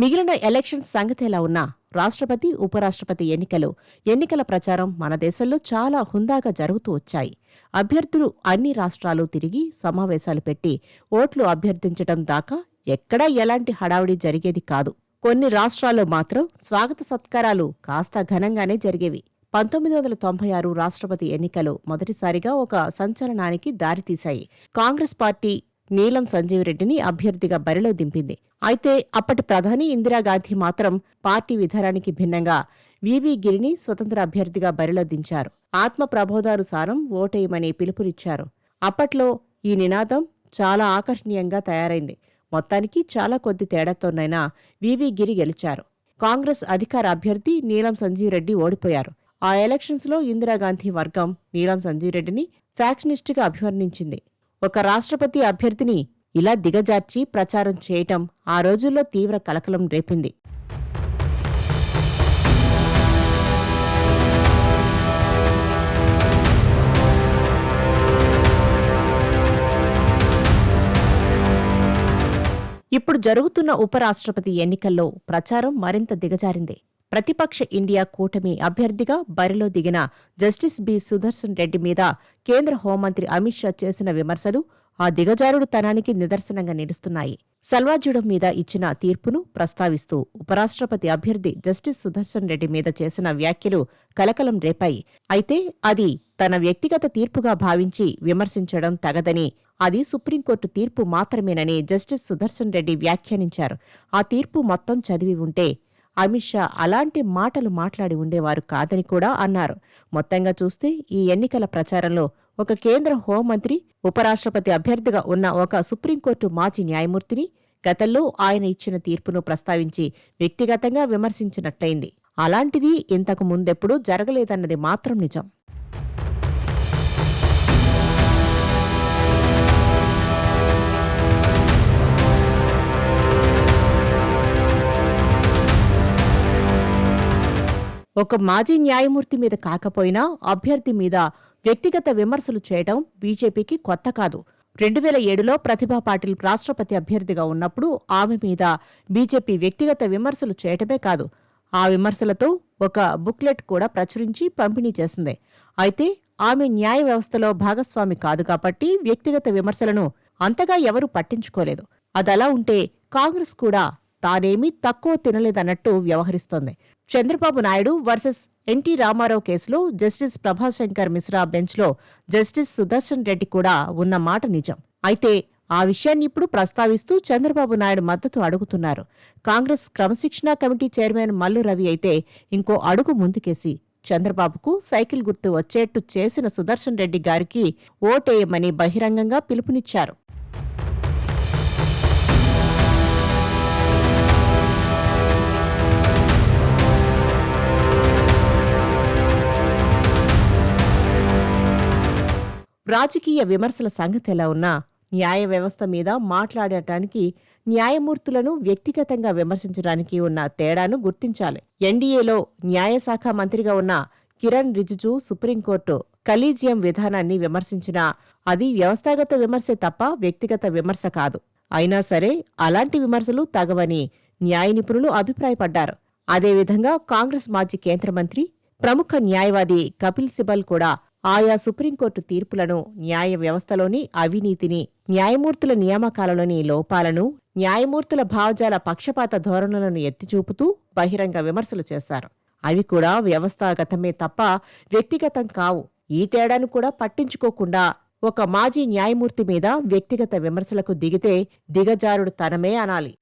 మిగిలిన ఎలక్షన్స్ సంగతేలా ఉన్నా రాష్ట్రపతి, ఉపరాష్ట్రపతి ఎన్నికల ప్రచారం మన దేశంలో చాలా హుందాగా జరుగుతూ వచ్చాయి. అభ్యర్థులు అన్ని రాష్ట్రాలు తిరిగి సమావేశాలు పెట్టి ఓట్లు అభ్యర్థించడం దాకా ఎక్కడా ఎలాంటి హడావుడి జరిగేది కాదు. కొన్ని రాష్ట్రాల్లో మాత్రం స్వాగత సత్కారాలు కాస్త ఘనంగానే జరిగేవి. 1996 రాష్ట్రపతి ఎన్నికలు మొదటిసారిగా ఒక సంచలనానికి దారితీశాయి. కాంగ్రెస్ పార్టీ నీలం సంజీవ్ రెడ్డిని అభ్యర్థిగా బరిలో దింపింది. అయితే అప్పటి ప్రధాని ఇందిరాగాంధీ మాత్రం పార్టీ విధానానికి భిన్నంగా వివి గిరిని స్వతంత్ర అభ్యర్థిగా బరిలో దించారు. ఆత్మ ప్రబోధానుసారం ఓటేయమని పిలుపునిచ్చారు. అప్పట్లో ఈ నినాదం చాలా ఆకర్షణీయంగా తయారైంది. మొత్తానికి చాలా కొద్ది తేడాతోనైనా వివి గిరి గెలిచారు. కాంగ్రెస్ అధికార అభ్యర్థి నీలం సంజీవ్ రెడ్డి ఓడిపోయారు. ఆ ఎలక్షన్స్లో ఇందిరాగాంధీ వర్గం నీలం సంజీవ్ రెడ్డిని ఫ్యాక్షనిస్టుగా అభివర్ణించింది. ఒక రాష్ట్రపతి అభ్యర్థిని ఇలా దిగజార్చి ప్రచారం చేయటం ఆ రోజుల్లో తీవ్ర కలకలం రేపింది. ఇప్పుడు జరుగుతున్న ఉపరాష్ట్రపతి ఎన్నికల్లో ప్రచారం మరింత దిగజారింది. ప్రతిపక్ష ఇండియా కూటమి అభ్యర్థిగా బరిలో దిగిన జస్టిస్ బి సుదర్శన్ రెడ్డి మీద కేంద్ర హోంమంత్రి అమిత్ షా చేసిన విమర్శలు ఆ దిగజారుడుతనానికి నిదర్శనంగా నిలుస్తున్నాయి. సల్వాజుడం మీద ఇచ్చిన తీర్పును ప్రస్తావిస్తూ ఉపరాష్ట్రపతి అభ్యర్థి జస్టిస్ సుదర్శన్ రెడ్డి మీద చేసిన వ్యాఖ్యలు కలకలం రేపాయి. అయితే అది తన వ్యక్తిగత తీర్పుగా భావించి విమర్శించడం తగదని, అది సుప్రీంకోర్టు తీర్పు మాత్రమేనని జస్టిస్ సుదర్శన్ రెడ్డి వ్యాఖ్యానించారు. ఆ తీర్పు మొత్తం చదివి ఉంటే అమిత్ షా అలాంటి మాటలు మాట్లాడి ఉండేవారు కాదని కూడా అన్నారు. మొత్తంగా చూస్తే ఈ ఎన్నికల ప్రచారంలో ఒక కేంద్ర హోంమంత్రి, ఉపరాష్ట్రపతి అభ్యర్థిగా ఉన్న ఒక సుప్రీంకోర్టు మాజీ న్యాయమూర్తిని గతంలో ఆయన ఇచ్చిన తీర్పును ప్రస్తావించి వ్యక్తిగతంగా విమర్శించినట్లయింది. అలాంటిది ఇంతకు ముందెప్పుడూ జరగలేదన్నది మాత్రం నిజం. ఒక మాజీ న్యాయమూర్తి మీద కాకపోయినా అభ్యర్థి మీద వ్యక్తిగత విమర్శలు చేయడం బీజేపీకి కొత్త కాదు. 2007లో ప్రతిభా పాటిల్ రాష్ట్రపతి అభ్యర్థిగా ఉన్నప్పుడు ఆమె మీద బీజేపీ వ్యక్తిగత విమర్శలు చేయటమే కాదు, ఆ విమర్శలతో ఒక బుక్లెట్ కూడా ప్రచురించి పంపిణీ చేసింది. అయితే ఆమె న్యాయ వ్యవస్థలో భాగస్వామి కాదు కాబట్టి వ్యక్తిగత విమర్శలను అంతగా ఎవరూ పట్టించుకోలేదు. అదలా ఉంటే కాంగ్రెస్ కూడా తానేమీ తక్కువ తినలేదన్నట్టు వ్యవహరిస్తోంది. చంద్రబాబు నాయుడు వర్సెస్ ఎన్టీ రామారావు కేసులో జస్టిస్ ప్రభాశంకర్ మిశ్రా బెంచ్లో జస్టిస్ సుదర్శన్ రెడ్డి కూడా ఉన్న మాట నిజం. అయితే ఆ విషయాన్ని ఇప్పుడు ప్రస్తావిస్తూ చంద్రబాబు నాయుడు మద్దతు అడుగుతున్నారు. కాంగ్రెస్ క్రమశిక్షణా కమిటీ చైర్మన్ మల్లు రవి అయితే ఇంకో అడుగు ముందుకేసి చంద్రబాబుకు సైకిల్ గుర్తు వచ్చేట్టు చేసిన సుదర్శన్ రెడ్డి గారికి ఓటేయమని బహిరంగంగా పిలుపునిచ్చారు. రాజకీయ విమర్శల సంగతెలా ఉన్నా న్యాయ వ్యవస్థ మీద మాట్లాడటానికి, న్యాయమూర్తులను వ్యక్తిగతంగా విమర్శించడానికి ఉన్న తేడాను గుర్తించాలి. ఎన్డీఏలో న్యాయశాఖ మంత్రిగా ఉన్న కిరణ్ రిజిజు సుప్రీంకోర్టు కలీజియం విధానాన్ని విమర్శించినా అది వ్యవస్థాగత విమర్శే తప్ప వ్యక్తిగత విమర్శ కాదు. అయినా సరే అలాంటి విమర్శలు తగవని న్యాయ నిపుణులు అభిప్రాయపడ్డారు. అదేవిధంగా కాంగ్రెస్ మాజీ కేంద్ర మంత్రి, ప్రముఖ న్యాయవాది కపిల్ సిబల్ కూడా ఆయా సుప్రీంకోర్టు తీర్పులను, న్యాయ వ్యవస్థలోని అవినీతిని, న్యాయమూర్తుల నియామకాలలోని లోపాలను, న్యాయమూర్తుల భావజాల పక్షపాత ధోరణులను ఎత్తిచూపుతూ బహిరంగ విమర్శలు చేశారు. అవి కూడా వ్యవస్థాగతమే తప్ప వ్యక్తిగతం కావు. ఈ తేడాను కూడా పట్టించుకోకుండా ఒక మాజీ న్యాయమూర్తి మీద వ్యక్తిగత విమర్శలకు దిగితే దిగజారుడు తనమే అనాలి.